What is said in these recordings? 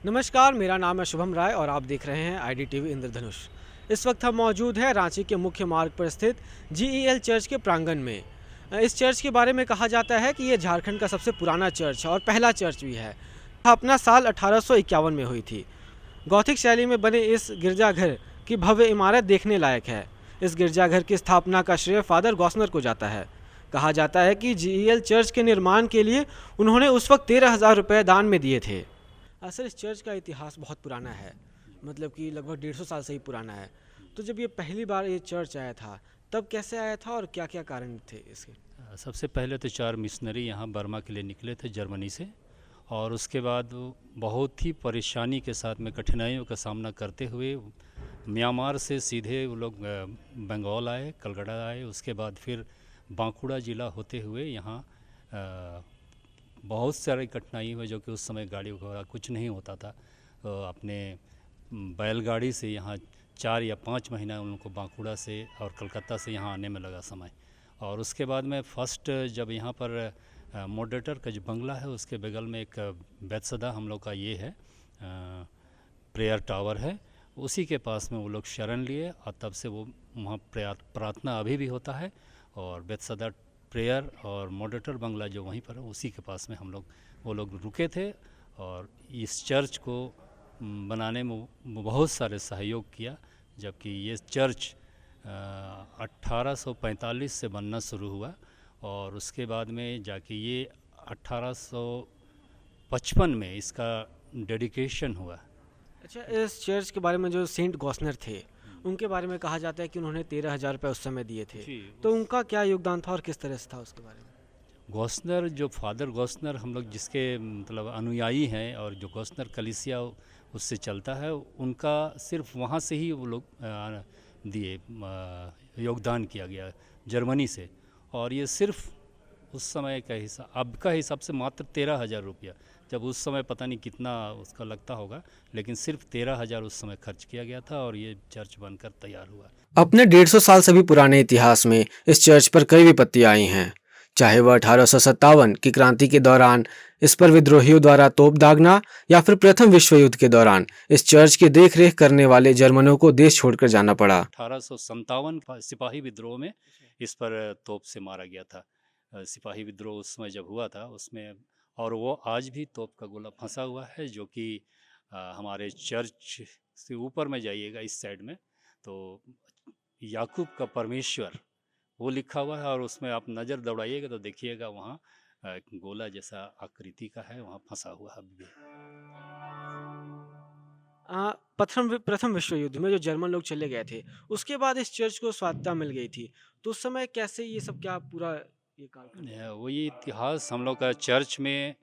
नमस्कार, मेरा नाम है शुभम राय और आप देख रहे हैं IDTV इंद्रधनुष। इस वक्त हम मौजूद हैं रांची के मुख्य मार्ग पर स्थित GEL चर्च के प्रांगण में। इस चर्च के बारे में कहा जाता है कि ये झारखंड का सबसे पुराना चर्च है और पहला चर्च भी है। स्थापना साल 1851 में हुई थी। गौथिक शैली में बने इस गिरजाघर की भव्य इमारत देखने लायक है। इस गिरजाघर की स्थापना का श्रेय फादर गॉसनर को जाता है। कहा जाता है कि GEL चर्च के निर्माण के लिए उन्होंने उस वक्त 13,000 रुपये दान में दिए थे। असल इस चर्च का इतिहास बहुत पुराना है, मतलब कि लगभग 150 साल से ही पुराना है। तो जब ये पहली बार ये चर्च आया था तब कैसे आया था और क्या क्या कारण थे इसके? सबसे पहले तो 4 मिशनरी यहाँ बर्मा के लिए निकले थे जर्मनी से, और उसके बाद बहुत ही परेशानी के साथ में कठिनाइयों का सामना करते हुए म्यांमार से सीधे वो लोग बंगाल आए, कलकत्ता आए। उसके बाद फिर बांकुड़ा ज़िला होते हुए यहाँ बहुत सारी कठिनाई हुई, जो कि उस समय गाड़ी घोड़ा कुछ नहीं होता था। तो अपने बैलगाड़ी से यहाँ 4 या 5 महीना उनको बांकुड़ा से और कलकत्ता से यहाँ आने में लगा समय। और उसके बाद में फर्स्ट जब यहाँ पर मॉडरेटर का जो बंगला है उसके बगल में एक बैतसदा हम लोग का ये है प्रेयर टावर है, उसी के पास में वो लोग शरण लिए और तब से वो वहाँ प्रार्थना अभी भी होता है। और बैतसदा प्रेयर और मॉडरेटर बंगला जो वहीं पर है उसी के पास में वो लोग रुके थे। और इस चर्च को बनाने में बहुत सारे सहयोग किया, जबकि ये चर्च 1845 से बनना शुरू हुआ और उसके बाद में जाके ये 1855 में इसका डेडिकेशन हुआ। अच्छा, इस चर्च के बारे में जो सेंट गॉसनर थे उनके बारे में कहा जाता है कि उन्होंने 13,000 रुपये उस समय दिए थे। तो उनका क्या योगदान था और किस तरह से था उसके बारे में? गॉसनर जो फादर गॉसनर हम लोग जिसके मतलब अनुयायी हैं और जो गॉसनर कलीसिया उससे चलता है, उनका सिर्फ वहाँ से ही वो लोग दिए योगदान किया गया जर्मनी से। और ये सिर्फ उस समय का हिसाब, अब का हिसाब से मात्र 13,000 रुपया, जब उस समय पता नहीं कितना उसका लगता होगा, लेकिन सिर्फ 13,000 उस समय खर्च किया गया था और ये चर्च बनकर तैयार हुआ। अपने 150 साल से भी पुराने इतिहास में इस चर्च पर कई विपत्तियां आई हैं, चाहे वह 1857 की क्रांति के दौरान इस पर विद्रोहियों द्वारा तोप दागना या फिर प्रथम विश्व युद्ध के दौरान इस चर्च की देखरेख करने वाले जर्मनों को देश छोड़कर जाना पड़ा। 1857 सिपाही विद्रोह में इस पर तोप से मारा गया था। सिपाही विद्रोह उस समय जब हुआ था उसमें, और वो आज भी तोप का गोला फंसा हुआ है, जो कि हमारे चर्च से ऊपर में जाइएगा इस साइड में तो याकूब का परमेश्वर वो लिखा हुआ है, और उसमें आप नज़र दौड़ाइएगा तो देखिएगा वहाँ गोला जैसा आकृति का है, वहाँ फंसा हुआ है अभी भी। प्रथम विश्व युद्ध में जो जर्मन लोग चले गए थे उसके बाद इस चर्च को स्वायत्तता मिल गई थी, तो उस समय कैसे ये सब क्या पूरा ये काल? वही इतिहास हम लोग का चर्च में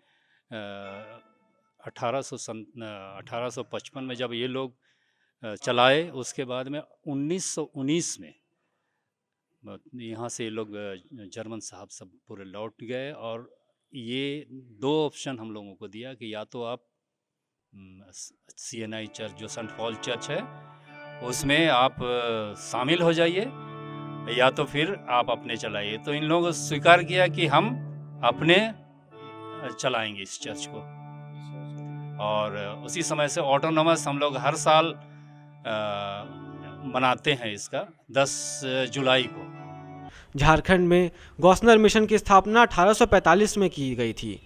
1855 में जब ये लोग चलाए, उसके बाद में 1919 में यहाँ से ये लोग जर्मन साहब सब पूरे लौट गए। और ये 2 ऑप्शन हम लोगों को दिया कि या तो आप CNI चर्च जो सेंट पॉल चर्च है उसमें आप शामिल हो जाइए, या तो फिर आप अपने चलाइए। तो इन लोगों ने स्वीकार किया कि हम अपने चलाएंगे इस चर्च को। और उसी समय से ऑटोनोमस हम लोग हर साल मनाते हैं इसका 10 जुलाई को। झारखंड में गॉसनर मिशन की स्थापना 1845 में की गई थी।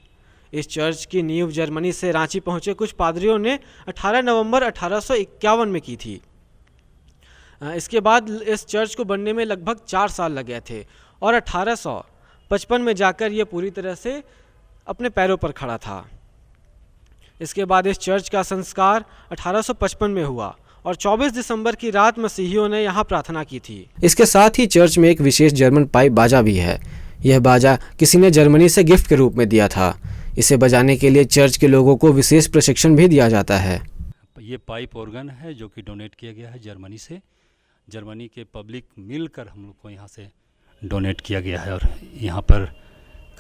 इस चर्च की नींव जर्मनी से रांची पहुंचे कुछ पादरियों ने 18 नवंबर 1851 में की थी। इसके बाद इस चर्च को बनने में लगभग 4 साल लग गए थे और 1855 में जाकर यह पूरी तरह से अपने पैरों पर खड़ा था। इसके बाद इस चर्च का संस्कार 1855 में हुआ और 24 दिसंबर की रात मसीहियों ने यहाँ प्रार्थना की थी। इसके साथ ही चर्च में एक विशेष जर्मन पाइप बाजा भी है। यह बाजा किसी ने जर्मनी से गिफ्ट के रूप में दिया था। इसे बजाने के लिए चर्च के लोगों को विशेष प्रशिक्षण भी दिया जाता है। ये पाइप ऑर्गन है जो कि डोनेट किया गया है जर्मनी से। जर्मनी के पब्लिक मिलकर हम लोग को यहाँ से डोनेट किया गया है। और यहाँ पर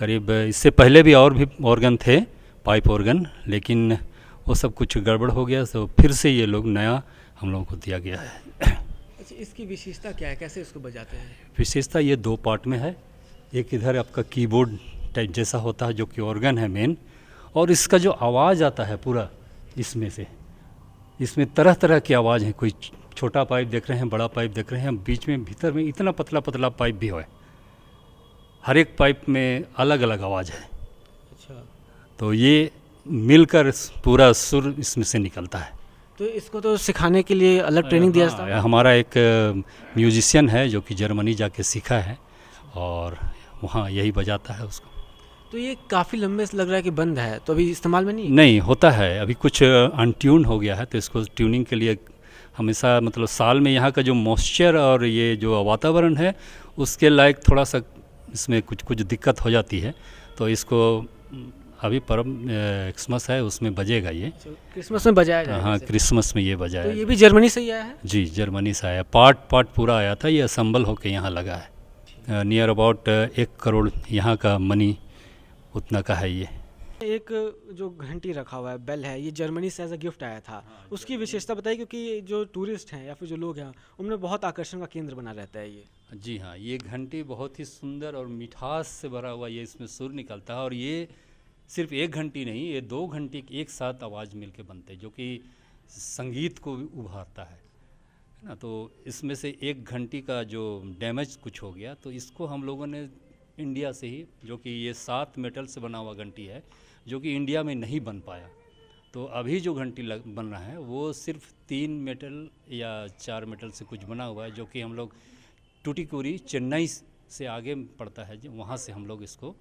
करीब इससे पहले भी और भी ऑर्गन थे, पाइप ऑर्गन, लेकिन वो सब कुछ गड़बड़ हो गया, तो फिर से ये लोग नया हम लोगों को दिया गया है। अच्छा, इसकी विशेषता क्या है, कैसे इसको बजाते हैं? विशेषता ये 2 पार्ट में है। एक इधर आपका कीबोर्ड टाइप जैसा होता है जो कि ऑर्गन है मेन, और इसका जो आवाज़ आता है पूरा इसमें से। इसमें तरह तरह की आवाज़ है, कोई छोटा पाइप देख रहे हैं, बड़ा पाइप देख रहे हैं, बीच में भीतर में इतना पतला पतला पाइप भी है। हर एक पाइप में अलग अलग आवाज़ है। अच्छा, तो ये मिलकर पूरा सुर इसमें से निकलता है। तो इसको तो सिखाने के लिए अलग ट्रेनिंग दिया जाता है? हाँ, हमारा एक म्यूजिशियन है जो कि जर्मनी जाके सीखा है और वहाँ यही बजाता है उसको। तो ये काफ़ी लंबे से लग रहा है कि बंद है, तो अभी इस्तेमाल में नहीं है? नहीं होता है, अभी कुछ अनट्यून हो गया है, तो इसको ट्यूनिंग के लिए हमेशा मतलब साल में यहाँ का जो मॉइस्चर और ये जो वातावरण है उसके लायक थोड़ा सा इसमें कुछ कुछ दिक्कत हो जाती है। तो इसको अभी परम क्रिसमस है उसमें बजेगा ये। क्रिसमस में बजाया जाएगा हाँ, इसे? क्रिसमस में ये तो बजाया। ये भी जर्मनी से ही आया है? जी, जर्मनी से आया, पार्ट पार्ट पूरा आया था, ये असम्बल होके यहाँ लगा है। नियर अबाउट 1 करोड़ यहाँ का मनी उतना का है ये। एक जो घंटी रखा हुआ है, बेल है, ये जर्मनी से एज अ गिफ्ट आया था। उसकी विशेषता बताइए, क्योंकि जो टूरिस्ट हैं या फिर जो लोग हैं उनमें बहुत आकर्षण का केंद्र बना रहता है ये। जी हाँ, ये घंटी बहुत ही सुंदर और मिठास से भरा हुआ ये इसमें सुर निकलता है। और ये सिर्फ एक घंटी नहीं, ये 2 घंटी एक साथ आवाज़ मिल के बनते हैं जो कि संगीत को भी उभारता है ना। तो इसमें से एक घंटी का जो डैमेज कुछ हो गया तो इसको हम लोगों ने इंडिया से ही, जो कि ये 7 मेटल से बना हुआ घंटी है जो कि इंडिया में नहीं बन पाया, तो अभी जो घंटी बन रहा है वो सिर्फ 3 मेटल या 4 मेटल से कुछ बना हुआ है, जो कि हम लोग टूटीकोरी चेन्नई से आगे पड़ता है, वहाँ से हम लोग इसको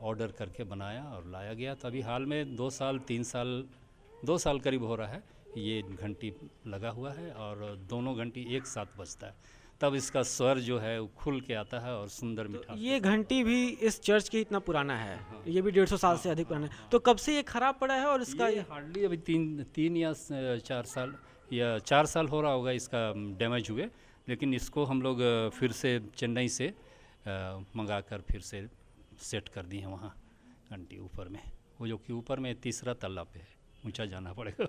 ऑर्डर करके बनाया और लाया गया। तो अभी हाल में 2 साल करीब हो रहा है ये घंटी लगा हुआ है और दोनों घंटी एक साथ बजता है, तब इसका स्वर जो है वो खुल के आता है और सुंदर मीठा। ये घंटी भी इस चर्च के इतना पुराना है? ये भी 150 साल से अधिक पुराना है। तो कब से ये खराब पड़ा है और इसका ये हार्डली अभी 3 या 4 साल या 4 साल हो रहा होगा इसका डैमेज हुए। लेकिन इसको हम लोग फिर से चेन्नई से मंगा कर फिर से सेट कर दिए हैं वहाँ घंटी ऊपर में, वो जो कि ऊपर में 3रा तल्ला पे है, ऊंचा जाना पड़ेगा।